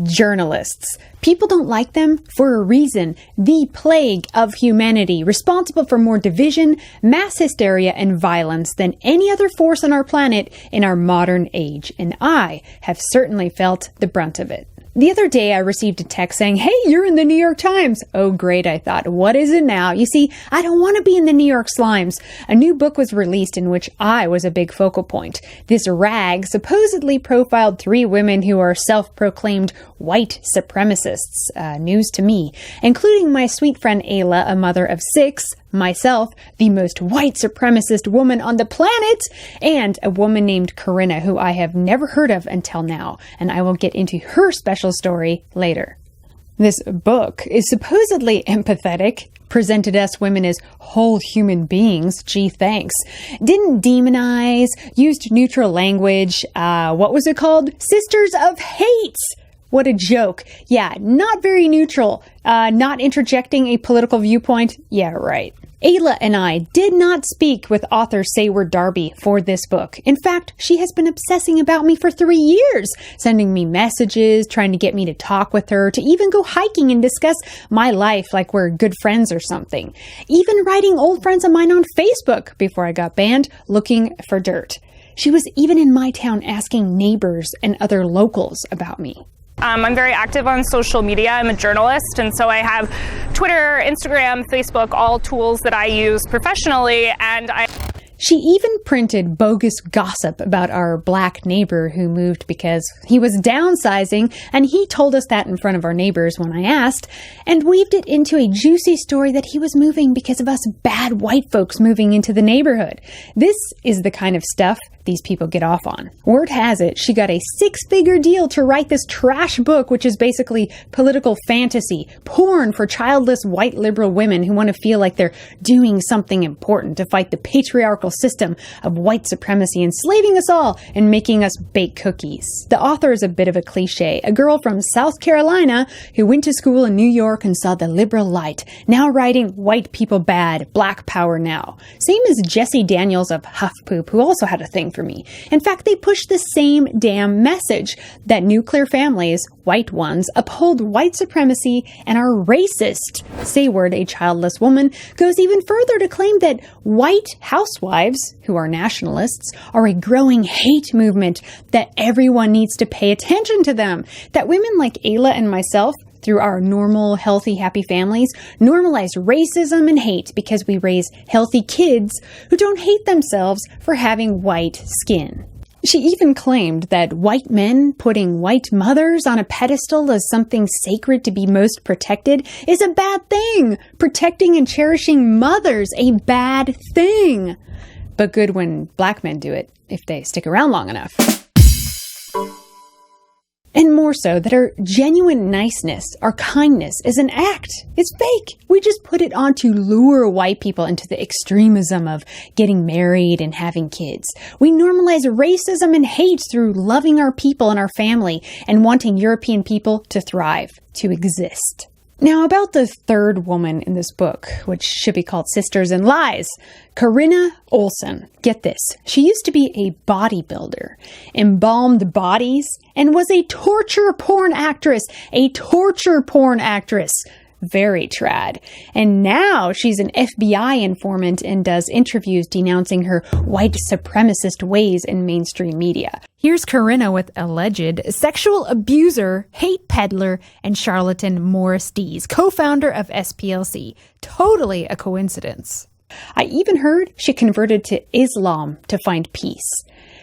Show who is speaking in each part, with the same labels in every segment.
Speaker 1: Journalists. People don't like them for a reason. The plague of humanity, responsible for more division, mass hysteria, and violence than any other force on our planet in our modern age. And I have certainly felt the brunt of it. The other day, I received a text saying, "Hey, you're in the New York Times." Oh, great, I thought. What is it now? You see, I don't want to be in the New York Slimes. A new book was released in which I was a big focal point. This rag supposedly profiled 3 women who are self-proclaimed white supremacists. News to me, including my sweet friend Ayla, a mother of 6, myself, the most white supremacist woman on the planet, and a woman named Corinna, who I have never heard of until now, and I will get into her special story later. This book is supposedly empathetic, presented us women as whole human beings, gee thanks, didn't demonize, used neutral language, what was it called? Sisters of Hate! What a joke. Yeah, not very neutral. Not interjecting a political viewpoint. Yeah, right. Ayla and I did not speak with author Sayward Darby for this book. In fact, she has been obsessing about me for 3 years, sending me messages, trying to get me to talk with her, to even go hiking and discuss my life like we're good friends or something. Even writing old friends of mine on Facebook before I got banned, looking for dirt. She was even in my town asking neighbors and other locals about me.
Speaker 2: I'm very active on social media. I'm a journalist, and so I have Twitter, Instagram, Facebook, all tools that I use professionally, and
Speaker 1: She even printed bogus gossip about our black neighbor who moved because he was downsizing, and he told us that in front of our neighbors when I asked, and weaved it into a juicy story that he was moving because of us bad white folks moving into the neighborhood. This is the kind of stuff these people get off on. Word has it, she got a 6-figure deal to write this trash book, which is basically political fantasy, porn for childless white liberal women who want to feel like they're doing something important to fight the patriarchal system of white supremacy, enslaving us all and making us bake cookies. The author is a bit of a cliche, a girl from South Carolina who went to school in New York and saw the liberal light, now writing white people bad, black power now. Same as Jessie Daniels of Huff Poop, who also had a thing for me. In fact, they push the same damn message, that nuclear families, white ones, uphold white supremacy and are racist. Sayward, a childless woman, goes even further to claim that white housewives, who are nationalists, are a growing hate movement, that everyone needs to pay attention to them, that women like Ayla and myself, through our normal, healthy, happy families, normalize racism and hate because we raise healthy kids who don't hate themselves for having white skin. She even claimed that white men putting white mothers on a pedestal as something sacred to be most protected is a bad thing. Protecting and cherishing mothers, a bad thing. But good when black men do it, if they stick around long enough. And more so, that our genuine niceness, our kindness, is an act. It's fake. We just put it on to lure white people into the extremism of getting married and having kids. We normalize racism and hate through loving our people and our family and wanting European people to thrive, to exist. Now, about the third woman in this book, which should be called Sisters in Lies, Corinna Olson. Get this. She used to be a bodybuilder, embalmed bodies, and was a torture porn actress. A torture porn actress. Very trad. And now she's an FBI informant and does interviews denouncing her white supremacist ways in mainstream media. Here's Corinna with alleged sexual abuser, hate peddler, and charlatan Morris Dees, co-founder of SPLC. Totally a coincidence. I even heard she converted to Islam to find peace.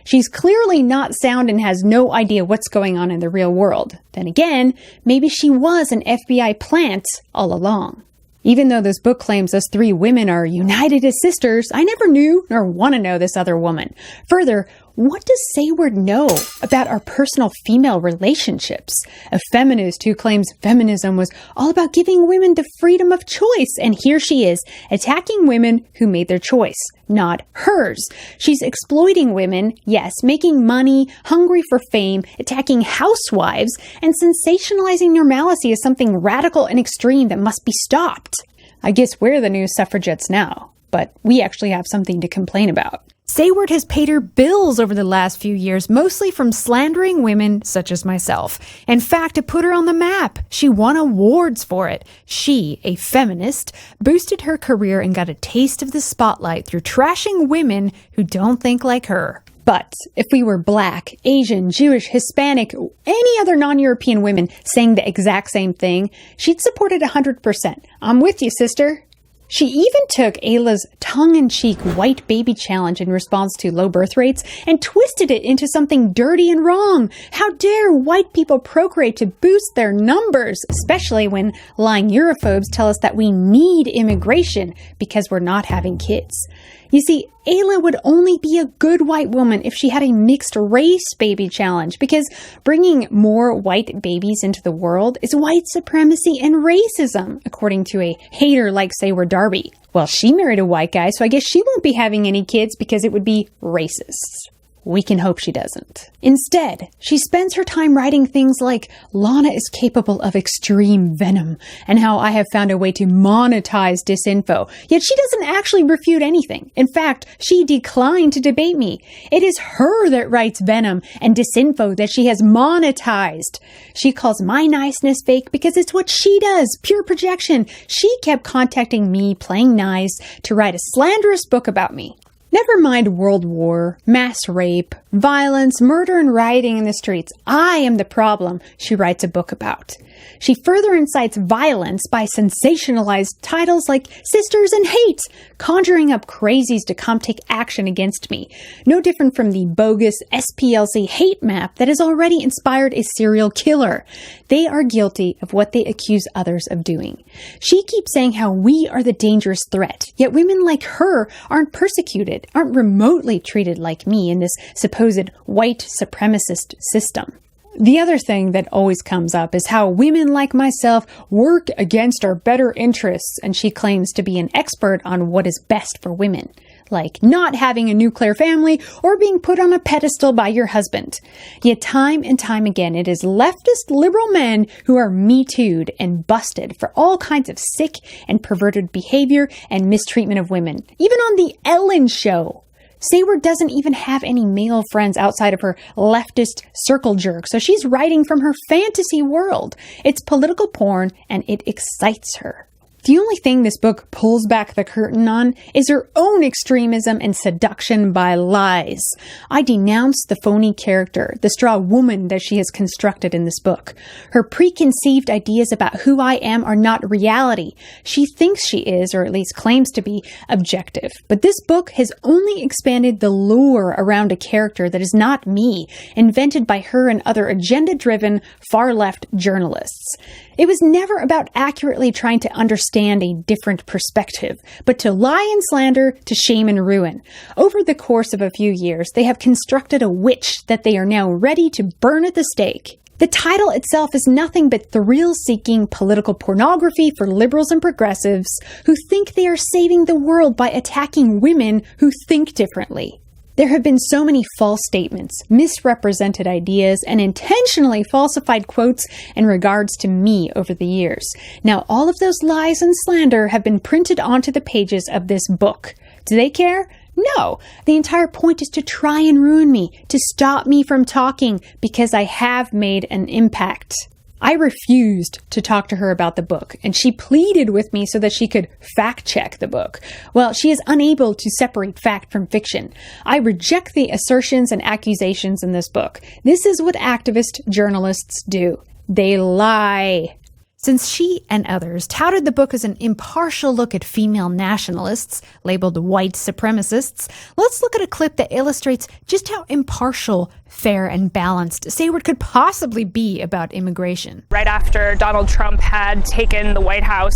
Speaker 1: She's clearly not sound and has no idea what's going on in the real world. Then again, maybe she was an FBI plant all along. Even though this book claims us 3 women are united as sisters, I never knew nor want to know this other woman. Further, what does Sayward know about our personal female relationships? A feminist who claims feminism was all about giving women the freedom of choice, and here she is, attacking women who made their choice, not hers. She's exploiting women, yes, making money, hungry for fame, attacking housewives, and sensationalizing normalcy as something radical and extreme that must be stopped. I guess we're the new suffragettes now, but we actually have something to complain about. Sayward has paid her bills over the last few years, mostly from slandering women such as myself. In fact, it put her on the map. She won awards for it. She, a feminist, boosted her career and got a taste of the spotlight through trashing women who don't think like her. But if we were Black, Asian, Jewish, Hispanic, any other non-European women saying the exact same thing, she'd support it 100%. I'm with you, sister. She even took Ayla's tongue-in-cheek white baby challenge in response to low birth rates and twisted it into something dirty and wrong. How dare white people procreate to boost their numbers, especially when lying Europhobes tell us that we need immigration because we're not having kids. You see, Ayla would only be a good white woman if she had a mixed race baby challenge, because bringing more white babies into the world is white supremacy and racism, according to a hater like Sayward Darby. Well, she married a white guy, so I guess she won't be having any kids because it would be racist. We can hope she doesn't. Instead, she spends her time writing things like Lana is capable of extreme venom and how I have found a way to monetize disinfo. Yet she doesn't actually refute anything. In fact, she declined to debate me. It is her that writes venom and disinfo that she has monetized. She calls my niceness fake because it's what she does, pure projection. She kept contacting me playing nice to write a slanderous book about me. Never mind world war, mass rape, violence, murder, and rioting in the streets. I am the problem, she writes a book about. She further incites violence by sensationalized titles like Sisters and Hate, conjuring up crazies to come take action against me. No different from the bogus SPLC hate map that has already inspired a serial killer. They are guilty of what they accuse others of doing. She keeps saying how we are the dangerous threat, yet women like her aren't persecuted, aren't remotely treated like me in this supposed white supremacist system. The other thing that always comes up is how women like myself work against our better interests, and she claims to be an expert on what is best for women, like not having a nuclear family or being put on a pedestal by your husband. Yet time and time again, it is leftist liberal men who are Me Too'd and busted for all kinds of sick and perverted behavior and mistreatment of women. Even on The Ellen Show. Sayward doesn't even have any male friends outside of her leftist circle jerk, so she's writing from her fantasy world. It's political porn, and it excites her. The only thing this book pulls back the curtain on is her own extremism and seduction by lies. I denounce the phony character, the straw woman that she has constructed in this book. Her preconceived ideas about who I am are not reality. She thinks she is, or at least claims to be, objective. But this book has only expanded the lure around a character that is not me, invented by her and other agenda-driven, far-left journalists. It was never about accurately trying to understand a different perspective, but to lie and slander, to shame and ruin. Over the course of a few years, they have constructed a witch that they are now ready to burn at the stake. The title itself is nothing but thrill-seeking political pornography for liberals and progressives who think they are saving the world by attacking women who think differently. There have been so many false statements, misrepresented ideas, and intentionally falsified quotes in regards to me over the years. Now, all of those lies and slander have been printed onto the pages of this book. Do they care? No. The entire point is to try and ruin me, to stop me from talking, because I have made an impact. I refused to talk to her about the book, and she pleaded with me so that she could fact-check the book. Well, she is unable to separate fact from fiction. I reject the assertions and accusations in this book. This is what activist journalists do. They lie. Since she and others touted the book as an impartial look at female nationalists, labeled white supremacists, let's look at a clip that illustrates just how impartial, fair, and balanced Sayward could possibly be about immigration.
Speaker 2: Right after Donald Trump had taken the White House,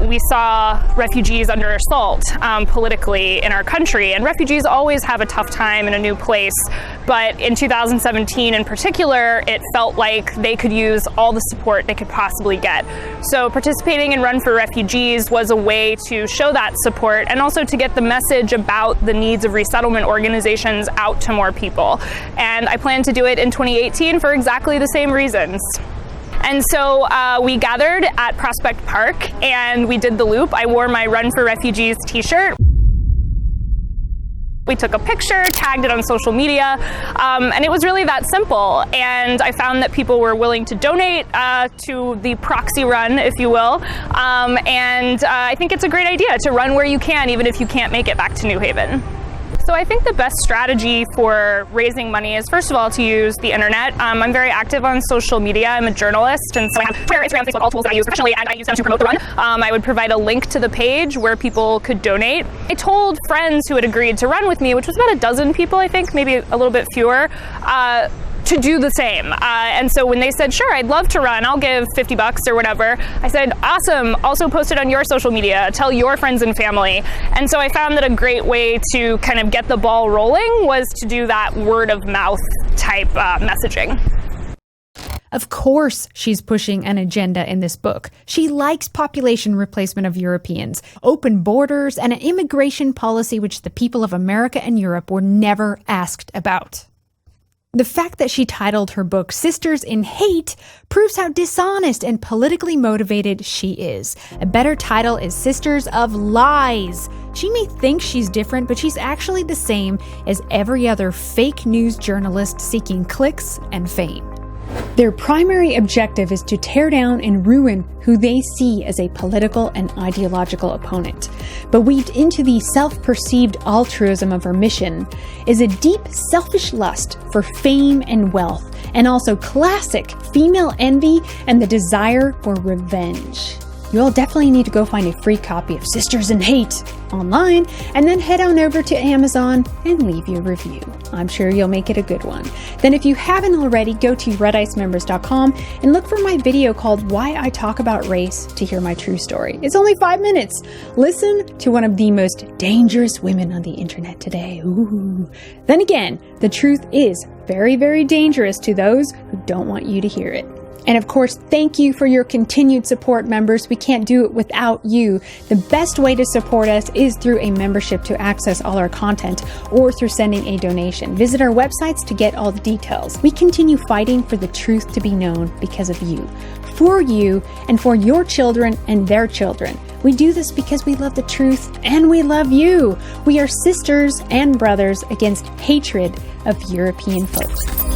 Speaker 2: we saw refugees under assault politically in our country, and refugees always have a tough time in a new place, but in 2017 in particular, it felt like they could use all the support they could possibly get. So participating in Run for Refugees was a way to show that support and also to get the message about the needs of resettlement organizations out to more people. And I plan to do it in 2018 for exactly the same reasons. And so we gathered at Prospect Park and, and we did the loop. I wore my Run for Refugees t-shirt. We took a picture, tagged it on social media, and it was really that simple. And I found that people were willing to donate to the proxy run, if you will. And I think it's a great idea to run where you can, even if you can't make it back to New Haven. So I think the best strategy for raising money is, first of all, to use the internet. I'm very active on social media. I'm a journalist, and so I have Twitter, Instagram, Facebook, all tools that I use professionally, and I use them to promote the run. I would provide a link to the page where people could donate. I told friends who had agreed to run with me, which was about a dozen people, I think, maybe a little bit fewer, to do the same. And so when they said, sure, I'd love to run, I'll give $50 or whatever, I said, awesome, also post it on your social media, tell your friends and family. And so I found that a great way to kind of get the ball rolling was to do that word of mouth type messaging.
Speaker 1: Of course, she's pushing an agenda in this book. She likes population replacement of Europeans, open borders, and an immigration policy which the people of America and Europe were never asked about. The fact that she titled her book Sisters in Hate proves how dishonest and politically motivated she is. A better title is Sisters of Lies. She may think she's different, but she's actually the same as every other fake news journalist seeking clicks and fame. Their primary objective is to tear down and ruin who they see as a political and ideological opponent. But weaved into the self-perceived altruism of her mission is a deep selfish lust for fame and wealth, and also classic female envy and the desire for revenge. You'll definitely need to go find a free copy of Sisters in Hate online, and then head on over to Amazon and leave your review. I'm sure you'll make it a good one. Then if you haven't already, go to redicemembers.com and look for my video called Why I Talk About Race to hear my true story. It's only 5 minutes. Listen to one of the most dangerous women on the internet today. Ooh. Then again, the truth is very, very dangerous to those who don't want you to hear it. And of course, thank you for your continued support, members. We can't do it without you. The best way to support us is through a membership to access all our content, or through sending a donation. Visit our websites to get all the details. We continue fighting for the truth to be known because of you, for you, and for your children and their children. We do this because we love the truth and we love you. We are sisters and brothers against hatred of European folks.